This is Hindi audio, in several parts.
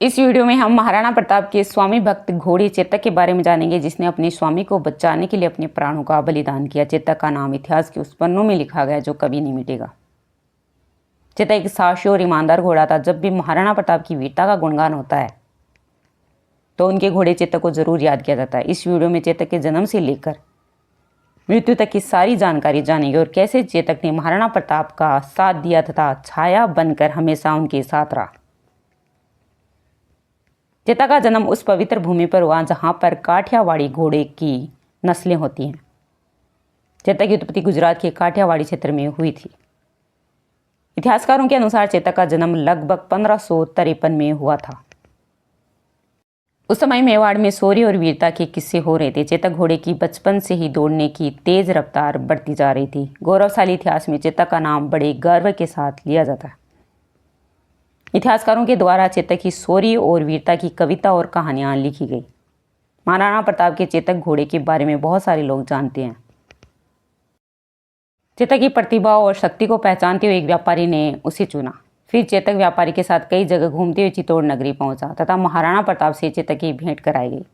इस वीडियो में हम महाराणा प्रताप के स्वामी भक्त घोड़े चेतक के बारे में जानेंगे, जिसने अपने स्वामी को बचाने के लिए अपने प्राणों का बलिदान किया। चेतक का नाम इतिहास के उस पन्नों में लिखा गया जो कभी नहीं मिटेगा। चेतक एक साहसी और ईमानदार घोड़ा था। जब भी महाराणा प्रताप की वीरता का गुणगान होता है तो उनके घोड़े चेतक को जरूर याद किया जाता है। इस वीडियो में चेतक के जन्म से लेकर मृत्यु तक की सारी जानकारी जानेंगे और कैसे चेतक ने महाराणा प्रताप का साथ दिया तथा छाया बनकर हमेशा उनके साथ रहा। चेतक का जन्म उस पवित्र भूमि पर हुआ जहां पर काठियावाड़ी घोड़े की नस्लें होती हैं। चेतक की उत्पत्ति गुजरात के काठियावाड़ी क्षेत्र में हुई थी। इतिहासकारों के अनुसार चेतक का जन्म लगभग 1553 में हुआ था। उस समय मेवाड़ में शौर्य और वीरता के किस्से हो रहे थे। चेतक घोड़े की बचपन से ही दौड़ने की तेज रफ्तार बढ़ती जा रही थी। गौरवशाली इतिहास में चेतक का नाम बड़े गर्व के साथ लिया जाता है। इतिहासकारों के द्वारा चेतक की शौर्य और वीरता की कविता और कहानियां लिखी गई। महाराणा प्रताप के चेतक घोड़े के बारे में बहुत सारे लोग जानते हैं। चेतक की प्रतिभा और शक्ति को पहचानते हुए एक व्यापारी ने उसे चुना। फिर चेतक व्यापारी के साथ कई जगह घूमते हुए चित्तौड़ नगरी पहुंचा तथा महाराणा प्रताप से चेतक की भेंट कराई गई।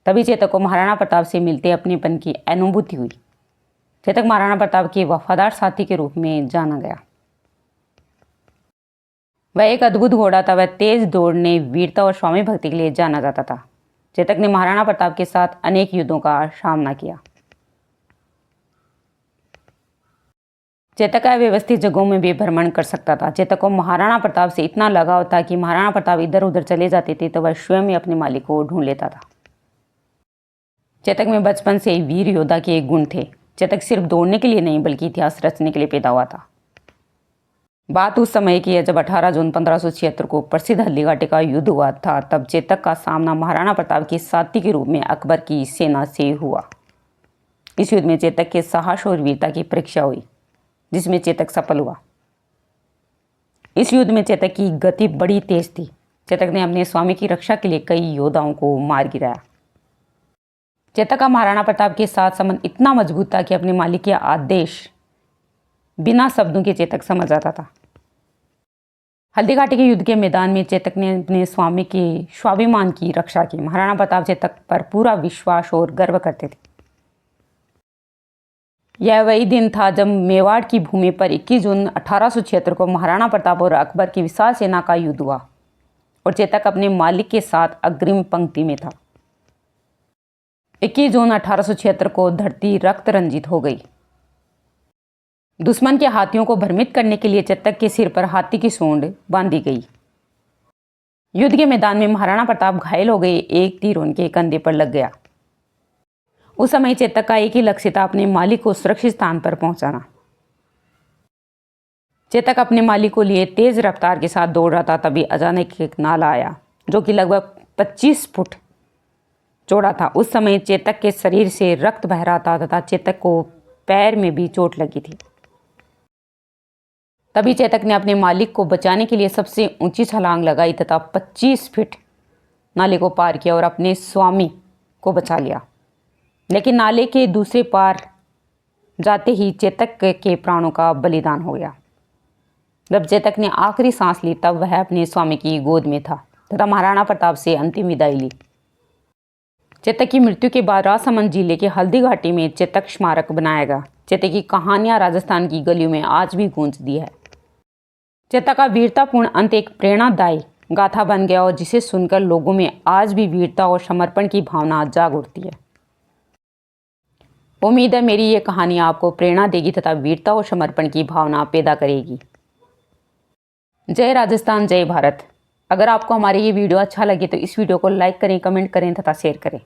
तभी चेतक को महाराणा प्रताप से मिलते अपनेपन की अनुभूति हुई। चेतक महाराणा प्रताप के वफादार साथी के रूप में जाना गया। वह एक अद्भुत घोड़ा था। वह तेज दौड़ने, वीरता और स्वामी भक्ति के लिए जाना जाता था। चेतक ने महाराणा प्रताप के साथ अनेक युद्धों का सामना किया। चेतक अव्यवस्थित जगहों में भी भ्रमण कर सकता था। चेतक को महाराणा प्रताप से इतना लगाव था कि महाराणा प्रताप इधर उधर चले जाते थे तो वह स्वयं ही अपने मालिक को ढूंढ लेता था। चेतक में बचपन से ही वीर योद्धा के गुण थे। चेतक सिर्फ दौड़ने के लिए नहीं बल्कि इतिहास रचने के लिए पैदा हुआ था। बात उस समय की है जब 18 जून 1576 को प्रसिद्ध हल्दीघाटी का युद्ध हुआ था। तब चेतक का सामना महाराणा प्रताप के साथी के रूप में अकबर की सेना से हुआ। इस युद्ध में चेतक के साहस और वीरता की परीक्षा हुई, जिसमें चेतक सफल हुआ। इस युद्ध में चेतक की गति बड़ी तेज थी। चेतक ने अपने स्वामी की रक्षा के लिए कई योद्धाओं को मार गिराया। चेतक का महाराणा प्रताप के साथ संबंध इतना मजबूत था कि अपने मालिक के आदेश बिना शब्दों के चेतक समझ आता था। हल्दीघाटी के युद्ध के मैदान में चेतक ने अपने स्वामी के स्वाभिमान की रक्षा की। महाराणा प्रताप चेतक पर पूरा विश्वास और गर्व करते थे। यह वही दिन था जब मेवाड़ की भूमि पर 21 जून 1876 को महाराणा प्रताप और अकबर की विशाल सेना का युद्ध हुआ और चेतक अपने मालिक के साथ अग्रिम पंक्ति में था। 21 जून 1876 को धरती रक्त रंजित हो गई। दुश्मन के हाथियों को भ्रमित करने के लिए चेतक के सिर पर हाथी की सूंड बांधी गई। युद्ध के मैदान में महाराणा प्रताप घायल हो गए। एक तीर उनके कंधे पर लग गया। उस समय चेतक का एक ही लक्ष्य था, अपने मालिक को सुरक्षित स्थान पर पहुंचाना। चेतक अपने मालिक को लिए तेज रफ्तार के साथ दौड़ रहा था। तभी अचानक एक नाला आया जो कि लगभग 25 फुट चौड़ा था। उस समय चेतक के शरीर से रक्त बह रहा था तथा चेतक को पैर में भी चोट लगी थी। तभी चेतक ने अपने मालिक को बचाने के लिए सबसे ऊंची छलांग लगाई तथा 25 फीट नाले को पार किया और अपने स्वामी को बचा लिया। लेकिन नाले के दूसरे पार जाते ही चेतक के प्राणों का बलिदान हो गया। जब चेतक ने आखिरी सांस ली तब वह अपने स्वामी की गोद में था तथा महाराणा प्रताप से अंतिम विदाई ली। चेतक की मृत्यु के बाद राजसमंद जिले के हल्दीघाटी में चेतक स्मारक बनाया गया। चेतक की कहानियां राजस्थान की गलियों में आज भी गूंजती है। चेतक का वीरतापूर्ण अंत एक प्रेरणादायी गाथा बन गया और जिसे सुनकर लोगों में आज भी वीरता और समर्पण की भावना जाग उठती है। उम्मीद है मेरी ये कहानी आपको प्रेरणा देगी तथा वीरता और समर्पण की भावना पैदा करेगी। जय राजस्थान, जय भारत। अगर आपको हमारी ये वीडियो अच्छा लगे तो इस वीडियो को लाइक करें, कमेंट करें तथा शेयर करें।